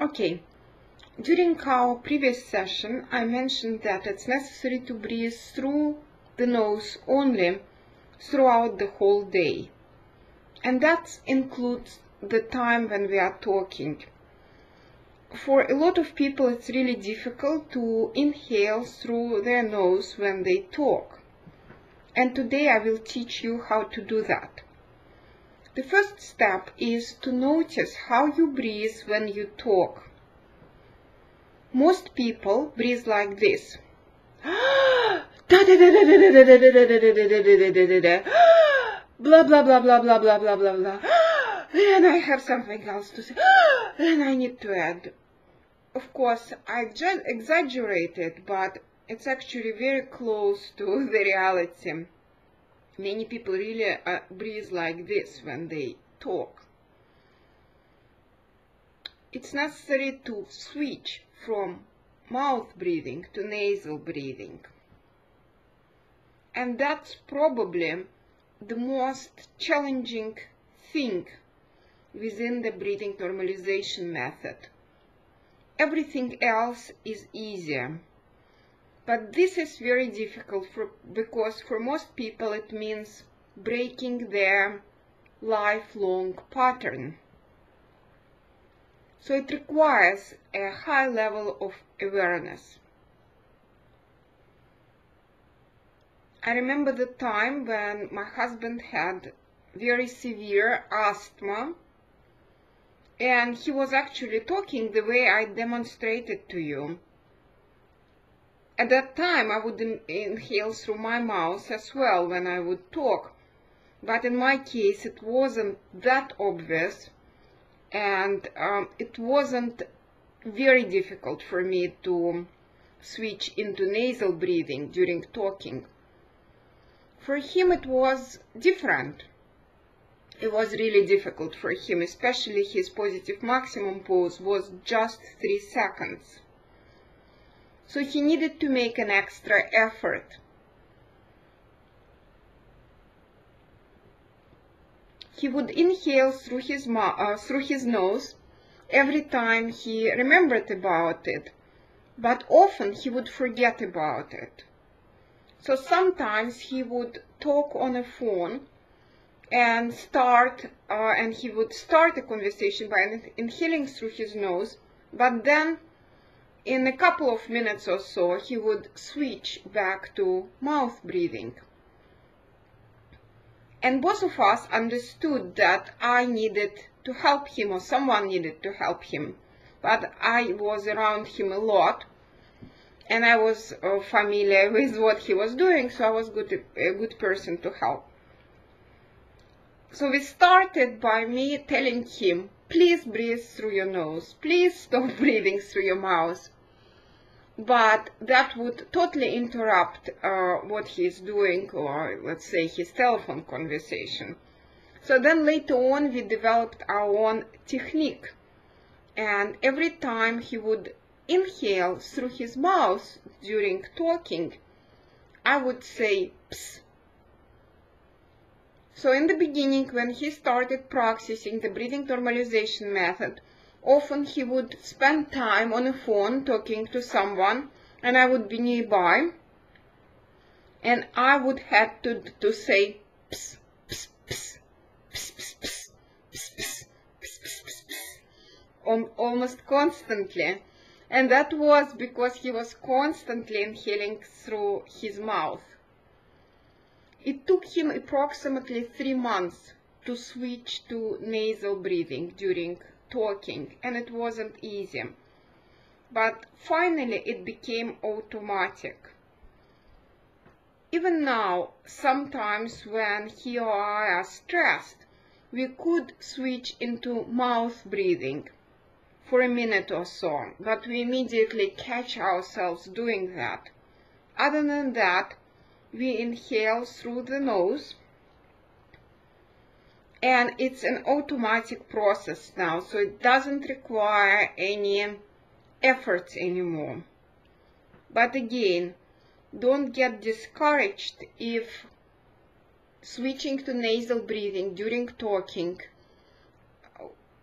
Okay, during our previous session, I mentioned that it's necessary to breathe through the nose only throughout the whole day. And that includes the time when we are talking. For a lot of people, it's really difficult to inhale through their nose when they talk. And today I will teach you how to do that. The first step is to notice how you breathe when you talk. Most people breathe like this. Blah blah blah blah blah blah blah blah blah. And I have something else to say. And I need to add. Of course, I just exaggerated, but it's actually very close to the reality. Many people really breathe like this when they talk. It's necessary to switch from mouth breathing to nasal breathing. And that's probably the most challenging thing within the breathing normalization method. Everything else is easier. But this is very difficult because for most people it means breaking their lifelong pattern. So it requires a high level of awareness. I remember the time when my husband had very severe asthma, and he was actually talking the way I demonstrated to you. At that time, I would inhale through my mouth as well when I would talk. But in my case, it wasn't that obvious, and it wasn't very difficult for me to switch into nasal breathing during talking. For him, it was different. It was really difficult for him, especially his positive maximum pause was just 3 seconds. So he needed to make an extra effort. He would inhale through his nose every time he remembered about it, but often he would forget about it. So sometimes he would talk on a phone and he would start a conversation by inhaling through his nose, but then in a couple of minutes or so he would switch back to mouth breathing. And both of us understood that I needed to help him, or someone needed to help him, but I was around him a lot and I was familiar with what he was doing, so I was a good person to help. So we started by me telling him, please breathe through your nose, please stop breathing through your mouth. But that would totally interrupt what he's doing, or let's say his telephone conversation. So then later on we developed our own technique, and every time he would inhale through his mouth during talking, I would say ps. So in the beginning, when he started practicing the breathing normalization method, often he would spend time on the phone talking to someone, and I would be nearby, and I would have to say ps, ps, ps, ps, ps, ps, ps, ps, ps, ps, ps, ps, almost constantly. And that was because he was constantly inhaling through his mouth. It took him approximately 3 months to switch to nasal breathing during talking, and it wasn't easy. But finally it became automatic. Even now, sometimes when he or I are stressed, we could switch into mouth breathing for a minute or so, but we immediately catch ourselves doing that. Other than that, we inhale through the nose, and it's an automatic process now, so it doesn't require any effort anymore. But again, don't get discouraged if switching to nasal breathing during talking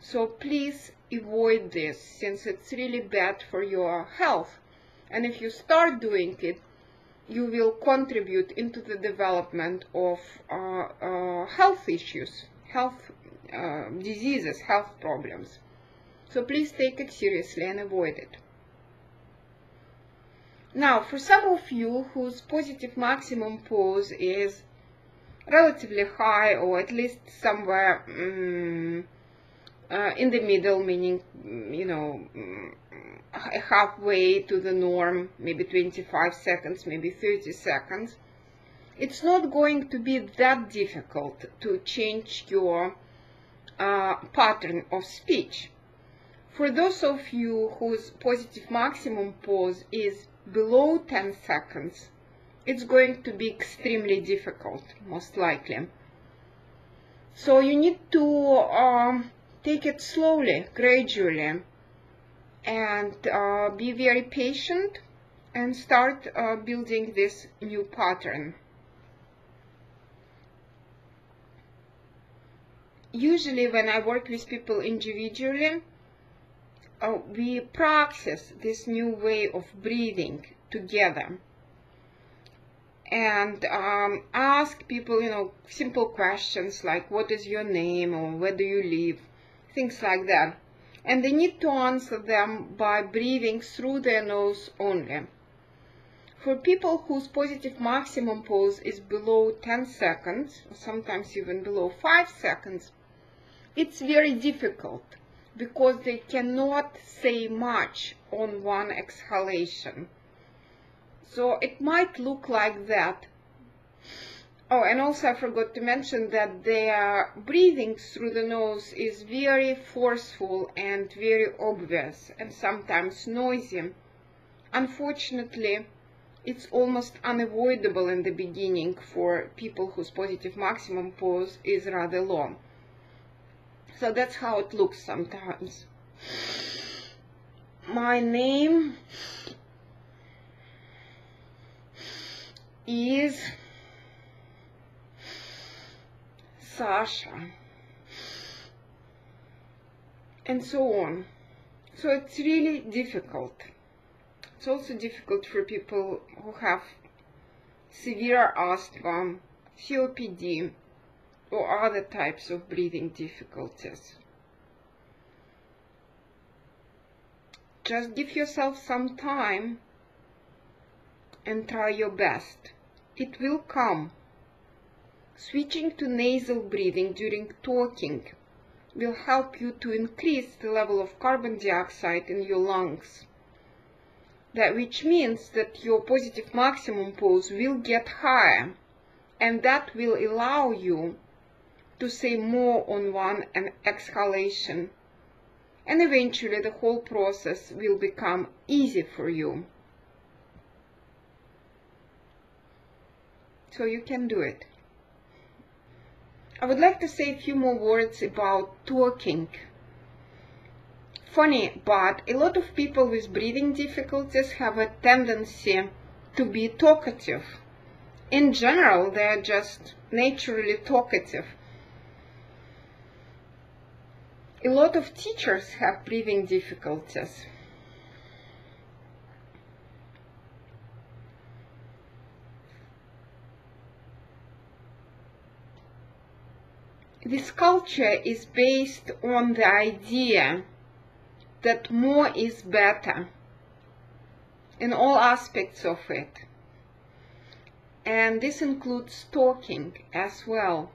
So please avoid this, since it's really bad for your health. And if you start doing it, you will contribute into the development of health issues, health diseases, health problems. So please take it seriously and avoid it. Now, for some of you whose positive maximum pose is relatively high, or at least somewhere in the middle, meaning, you know, halfway to the norm, maybe 25 seconds, maybe 30 seconds, it's not going to be that difficult to change your pattern of speech. For those of you whose positive maximum pose is below 10 seconds, it's going to be extremely difficult, most likely. So you need to take it slowly, gradually, and be very patient and start building this new pattern. Usually when I work with people individually, we practice this new way of breathing together, and ask people, you know, simple questions like what is your name, or where do you live, things like that. And they need to answer them by breathing through their nose only. For people whose positive maximum pose is below 10 seconds, sometimes even below 5 seconds, it's very difficult, because they cannot say much on one exhalation. So it might look like that. Oh, and also I forgot to mention that their breathing through the nose is very forceful and very obvious, and sometimes noisy. Unfortunately, it's almost unavoidable in the beginning for people whose positive maximum pose is rather long. So that's how it looks sometimes. My name is Sasha, and so on. So it's really difficult. It's also difficult for people who have severe asthma, COPD, or other types of breathing difficulties. Just give yourself some time and try your best. It will come. Switching to nasal breathing during talking will help you to increase the level of carbon dioxide in your lungs, which means that your positive maximum pose will get higher, and that will allow you to say more on one exhalation, and eventually the whole process will become easy for you. So you can do it. I would like to say a few more words about talking. Funny, but a lot of people with breathing difficulties have a tendency to be talkative. In general, they are just naturally talkative. A lot of teachers have breathing difficulties. This culture is based on the idea that more is better in all aspects of it. And this includes talking as well.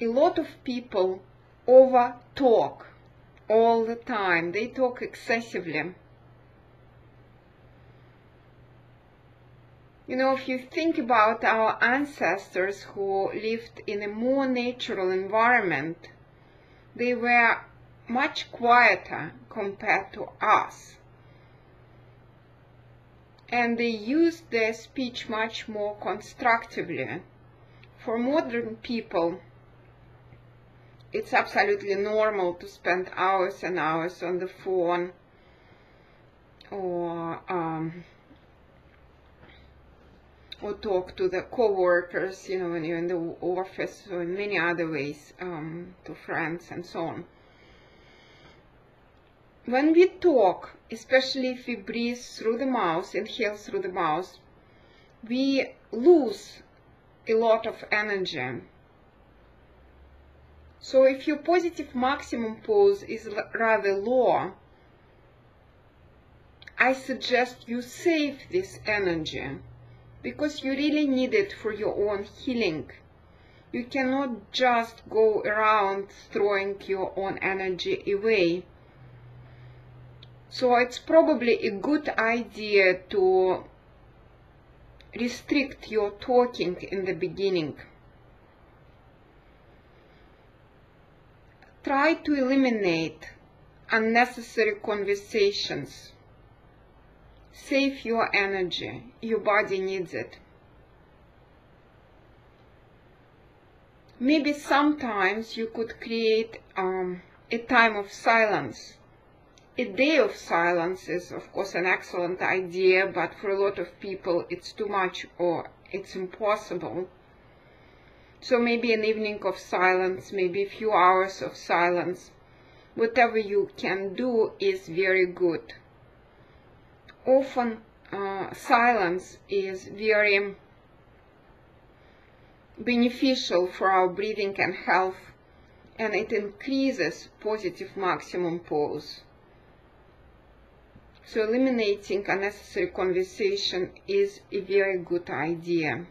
A lot of people over-talk all the time. They talk excessively. You know, if you think about our ancestors who lived in a more natural environment, they were much quieter compared to us. And they used their speech much more constructively. For modern people, it's absolutely normal to spend hours and hours on the phone, or or talk to the co-workers, you know, when you're in the office, or in many other ways, to friends and so on. When we talk, especially if we breathe through the mouth, inhale through the mouth, we lose a lot of energy. So if your positive maximum pose is rather low, I suggest you save this energy, because you really need it for your own healing. You cannot just go around throwing your own energy away. So it's probably a good idea to restrict your talking in the beginning. Try to eliminate unnecessary conversations. Save your energy. Your body needs it. Maybe sometimes you could create a time of silence. A day of silence is, of course, an excellent idea, but for a lot of people it's too much or it's impossible. So maybe an evening of silence, maybe a few hours of silence. Whatever you can do is very good. Often silence is very beneficial for our breathing and health, and it increases positive maximum pose. So eliminating unnecessary conversation is a very good idea.